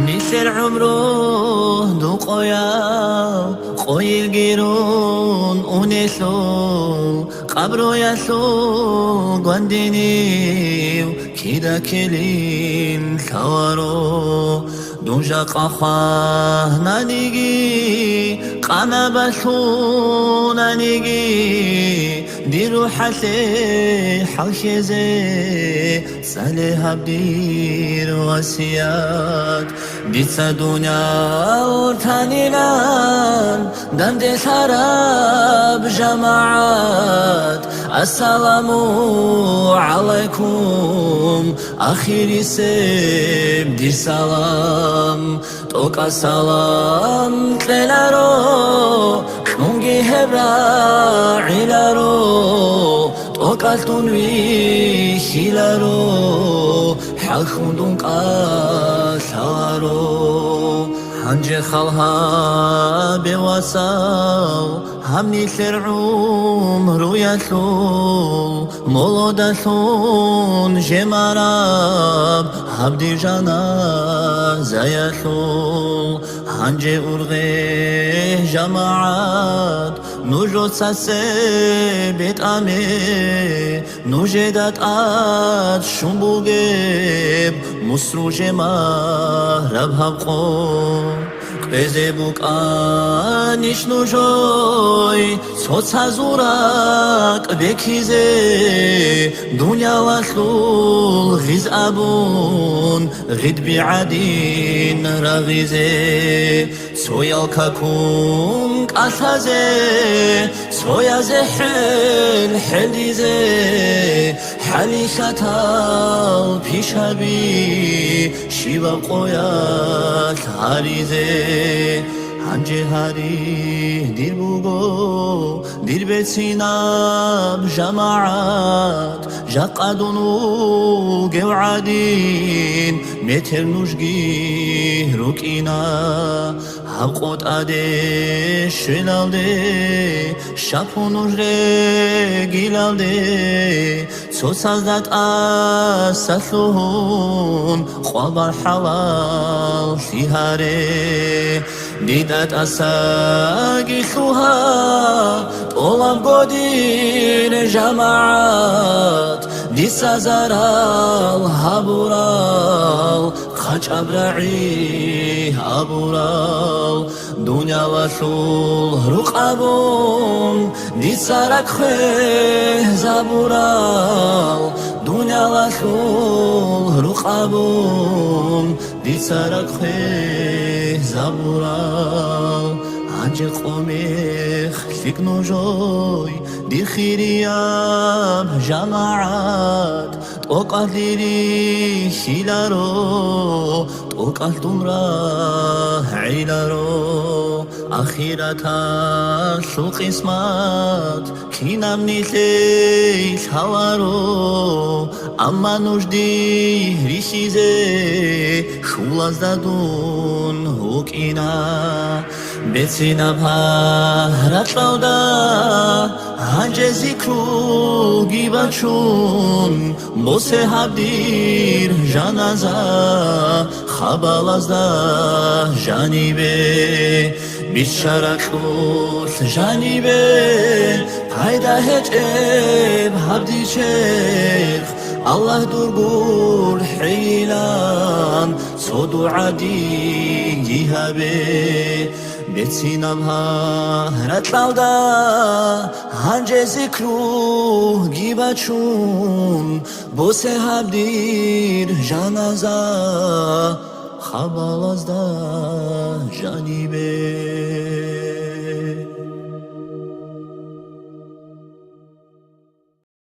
نسر عمره دو قويا قوي الجيرون ونسو قبرو يسو قندينيو كيدا كلين ثوارو دونجا قخواه نانيجي قانا بسو نانيجي ديرو حسي حوشيزي سالي هبدير وسيات ديتسا دنيا ورتانينان دندي سراب جماعات السلام عليكم أخيري سيب دير سلام توكا سلام تلارو نونجي هبرا عيلارو توكا تنوي شيلارو حخوندون قاسارو هنجي خالها بواساو همني سرعوم روياسو مولوداسون جماراب هبدي جانا زياسو هنجي أرغي جماعات نوجو تساسي بيت أمي نوجدات آت شنبوغيب مصرو جمار ربهبقو قبزي بوكانيش نوجوي صوت زوراك بكيزي دنيا واسلول غيز أبون غيد بعدين رغيزي سويا الكاكون أسازي سويا زحل حليزي حالي شتال بيشابي شيبا قويات هاريزي هنجي هاري دير بوغو دير بيتسيناب جماعات جاقادونو قوعدين متر نوشقي روكينا هبقوت آدي شلالدي شابو نوشري قيلالدي سوسازدات آساسلون خوالبار حلال سيهاري ديدات أساقي سوها طولاب قدين جماعات دي سازارال هابورال خاج أبرعي هابورال دنيا وصول رقابون دي سارك خيه زابورال دنيا وصول رقابون دي سارك خيه زابورال هنجي قوميخ سيكنو جوي دي خيرياب جماعات توقع ديري شيلارو توقع تمرا عيلارو أخيرتا شو قسمات كينام نيسيس هوارو أما نجدي ريشيزي شولاز دادون هوكينا بسينا بهرات لودا هنجي ذكرو گيباچون بوسه هبدير جنازة خبالازدا جانيبه بيشاركوس جانيبه پايدا هجب هبدي شيخ الله دربور حيلان صدو عدي يهبه بتسينام هرات لودا هنجي ذكرو گيباچون بوسه هبدير جنازة خبالازدا جانيبه